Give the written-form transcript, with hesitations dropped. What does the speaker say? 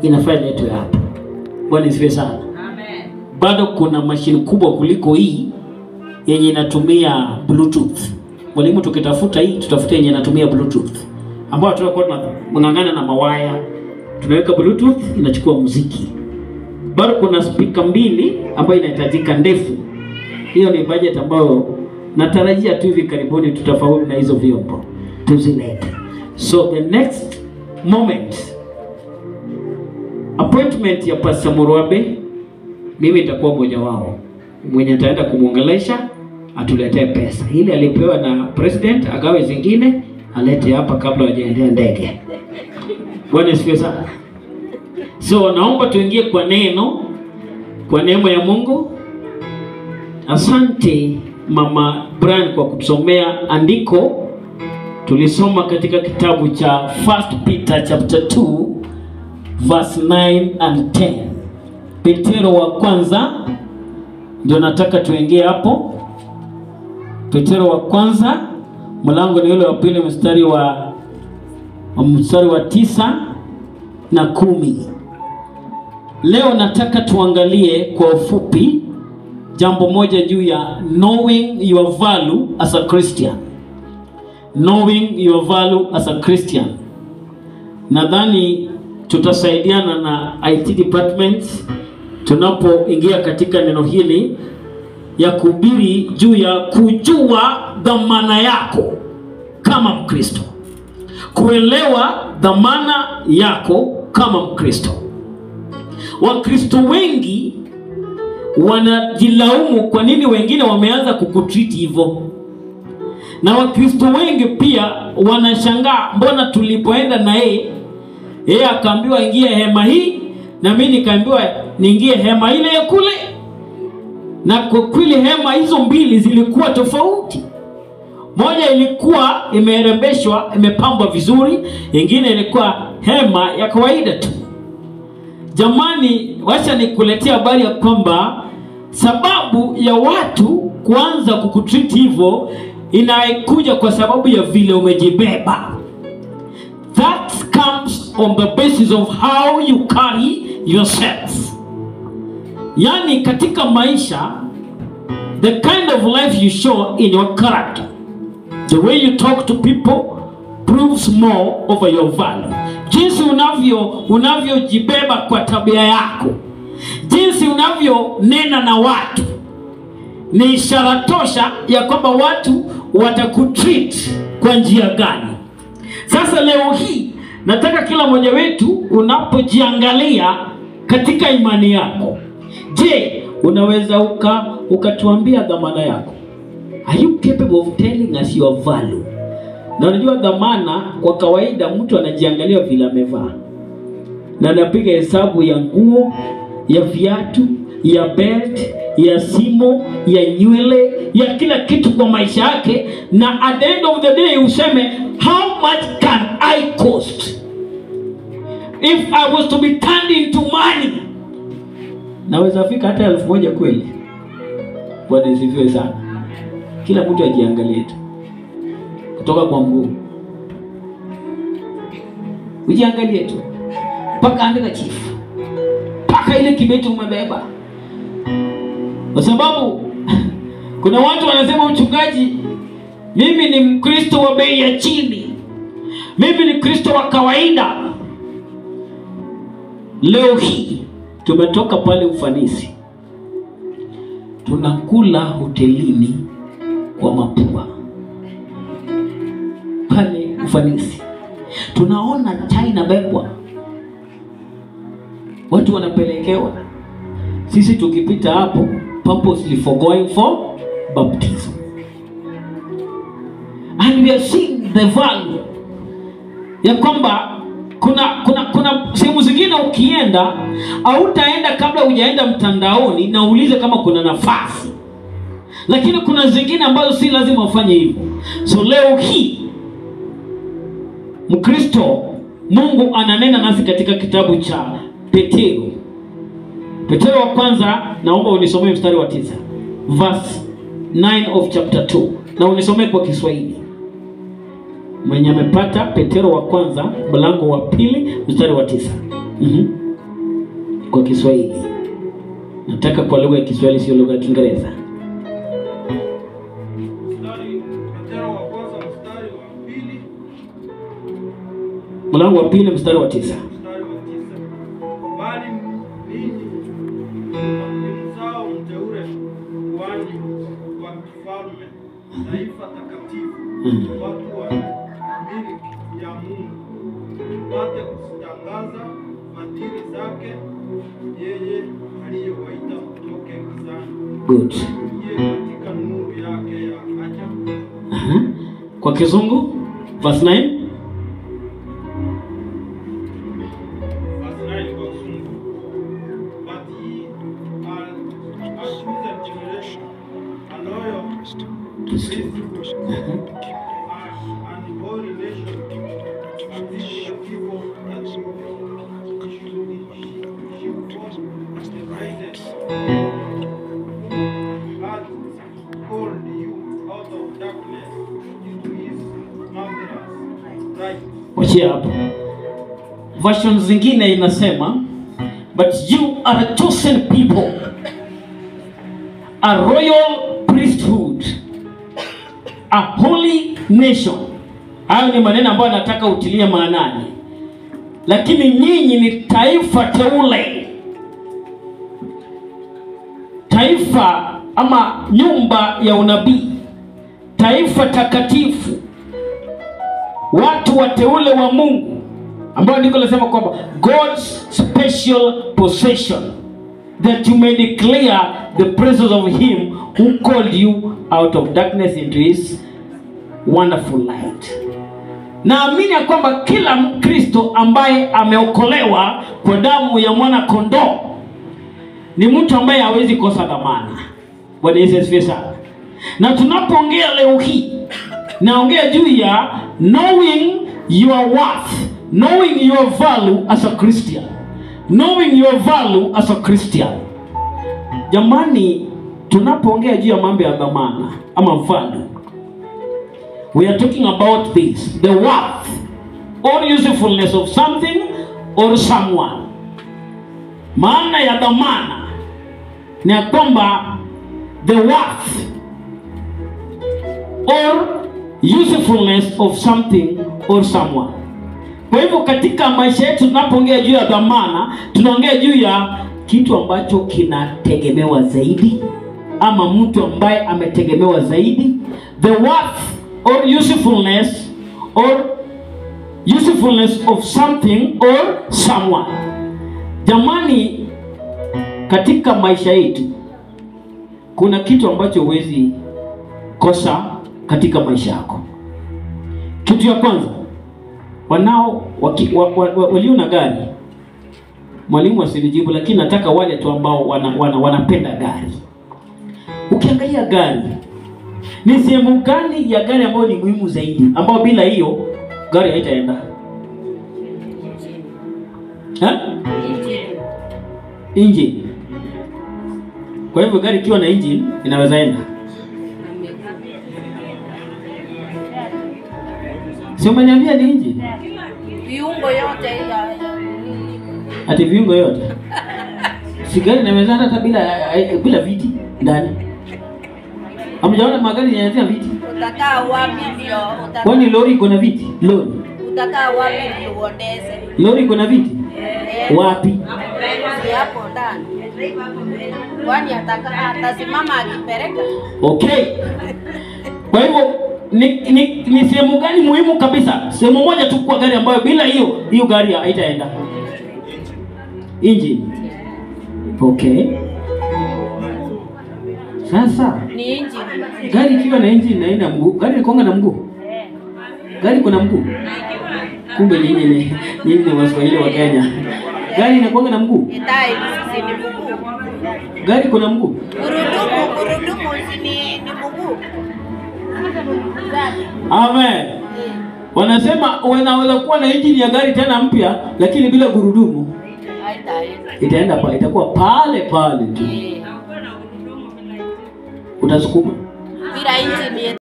inafaa iletwe hapa. Bwana asifiwe sana. Amen. Bado kuna mashine kubwa kuliko hii yenye inatumia Bluetooth. Mwalimu, tukitafuta hii tutafute yenye inatumia Bluetooth, ambayo tutakuwa tunang'ang'ana na mawaya, tunaweka Bluetooth inachukua muziki. Bado kuna speaker mbili ambayo inahitajika ndefu. Hiyo ni budget ambayo natarajia tu hivi karibuni tutafaulu na hizo vyombo tuzilete. So the next moment, appointment ya Pastor Murwabe, mimi nitakuwa mmoja wao mwenye nitaenda kumuongelesha atuletee pesa. Ile alipewa na president agawe zingine alete hapa kabla hajaendea ndege. Bwana asifiwe sana. So naomba tuingie kwa neno, kwa neema ya Mungu. Asante Mama Brian kwa kutusomea andiko. Tulisoma katika kitabu cha 1 Peter chapter 2 verse 9 and 10. Petero wa kwanza ndio nataka tuingie hapo. Petero wa kwanza mlango ni ule wa pili mstari wa 9 na 10. Leo nataka tuangalie kwa ufupi jambo moja juu ya knowing your value as a Christian. Knowing your value as a Christian. Nadhani tutasaidiana na IT department tunapoingia katika neno hili ya kuhubiri juu ya kujua dhamana yako kama Mkristo. Kuelewa dhamana yako kama Mkristo. Wakristo wengi wanajilaumu kwa nini wengine wameanza kukutreat hivyo. Na Wakristo wengi pia wanashangaa mbona tulipoenda na yeye akaambiwa ingie hema hii na mimi nikaambiwa niingie hema ile ya kule. Na kwa kweli hema hizo mbili zilikuwa tofauti. Moja ilikuwa imerembeshwa, imepambwa vizuri, nyingine ilikuwa hema ya kawaida tu. Jamani, wacha nikuletea habari ya kwamba sababu ya watu kuanza kukutreat hivyo inakuja kwa sababu ya vile umejibeba. That comes on the basis of how you carry yourself. Yani katika maisha, the kind of life you show in your character, the way you talk to people proves more over your value. Jinsi unavyojibeba kwa tabia yako, jinsi unavyonena na watu, ni ishara tosha ya kwamba watu watakutreat kwa njia gani. Sasa leo hii nataka kila mmoja wetu unapojiangalia katika imani yako, je, unaweza ukatuambia dhamana yako? Are you capable of telling us your value? Na unajua dhamana kwa kawaida mtu anajiangalia vile amevaa. Na anapiga hesabu ya nguo, ya viatu, ya belt, ya simu, ya nywele, ya kila kitu kwa maisha yake, na at the end of the day useme how much can I cost? If I was to be turned into money, naweza fika hata 1000 kweli. Bwana asifiwe sana. Kila mtu ajiangalie tu kutoka kwa mguu, ujiangalie tu mpaka andika chief, mpaka ile kibeti umebeba. Kwa sababu kuna watu wanasema mchungaji, mimi ni Mkristo wa bei ya chini, mimi ni Kristo wa kawaida. Leo hii tumetoka pale ufanisi, tunakula hotelini kwa mapua pale ufanisi. Tunaona China bebwa, watu wanapelekewa. Sisi tukipita hapo purposely for going for baptism. And we are seeing the value ya kwamba kuna sehemu zingine ukienda hautaenda kabla hujaenda mtandaoni na uulize kama kuna nafasi. Lakini kuna zingine ambazo si lazima ufanye hivyo. So leo hii Mkristo, Mungu ananena nasi katika kitabu cha Petero. Petero wa kwanza, naomba unisomee mstari wa 9. Verse 9 of chapter 2. Na unisomee kwa Kiswahili. Mwenye amepata Petero wa kwanza mlango wa 2 mstari wa 9. kwa Kiswahili. Nataka kwa lugha ya Kiswahili, sio lugha ya Kiingereza. Mlango wa 2 mstari wa 9. Bali ninyi ni mzao mteule, kuhani wa kifalme, taifa takatifu, watu wa milki ya Mungu, mpate kuzitangaza fadhili zake yeye aliyewaita mtoke gizani. Good. Yeye katika nuru yake ya ajabu. Kwa Kizungu verse 9. Wachia hapo. Version zingine inasema, but you are a chosen people, a royal priesthood, a holy nation. Hayo ni maneno ambayo nataka utilie maanani. Lakini nyinyi ni taifa teule, taifa ama nyumba ya unabii, taifa takatifu, watu wateule wa Mungu, ambao ndiko nasema kwamba God's special possession, that you may declare the praises of him who called you out of darkness into his wonderful light. Naamini ya kwamba kila Mkristo ambaye ameokolewa kwa damu ya mwana kondoo ni mtu ambaye hawezi kosa dhamana. Bwana Yesu asifiwe sana. Na tunapoongea leo hii, naongea juu ya knowing your worth, knowing your value as a Christian, knowing your value as a Christian. Jamani, tunapoongea juu ya mambo ya dhamana ama value, we are talking about this, the worth or usefulness of something or someone. Maana ya dhamana ni kwamba the worth or usefulness of something or someone. Kwa hivyo katika maisha yetu tunapoongea juu ya dhamana, tunaongea juu ya kitu ambacho kinategemewa zaidi ama mtu ambaye ametegemewa zaidi. The worth or usefulness of something or someone. Jamani, katika maisha yetu kuna kitu ambacho huwezi kosa katika maisha yako. Kitu ya kwanza, walio na gari, mwalimu asinijibu, lakini nataka wale tu ambao wanapenda gari. Ukiangalia gari, ni sehemu gani ya gari ambayo ni muhimu zaidi, ambao bila hiyo gari haitaenda? Engine. Kwa hivyo gari ikiwa na engine inaweza enda. Si umeniambia ni engine? Viungo yote Ati viungo yote? Si gari inaweza hata bila viti ndani. Hamjaona magari yanatia viti? utakaa wapi ndio Kwani lori iko na viti? Lori. Utakaa wapi ndio uondeze? Lori iko na viti? Wapi? Si hapo ndani. Kwani atasimama akipeleka? Okay. Kwa hivyo ni sehemu gani muhimu kabisa? Sehemu moja tu kwa gari ambayo bila hiyo gari haitaenda. Engine. Okay. Sasa Ni engine. gari ikiwa na engine na ina mguu, gari likonga na mguu. Gari kuna mguu. Kumbe nyinyi ni Waswahili wa Kenya. Gari inakonga na mguu. Itai sisi ni mguu. Gari kuna mguu. Gurudumu si ni mguu. Amen. Wanasema unaweza kuwa na engine ya gari tena mpya lakini bila gurudumu. Itaenda itakuwa pale tu. Utasukuma. Bila engine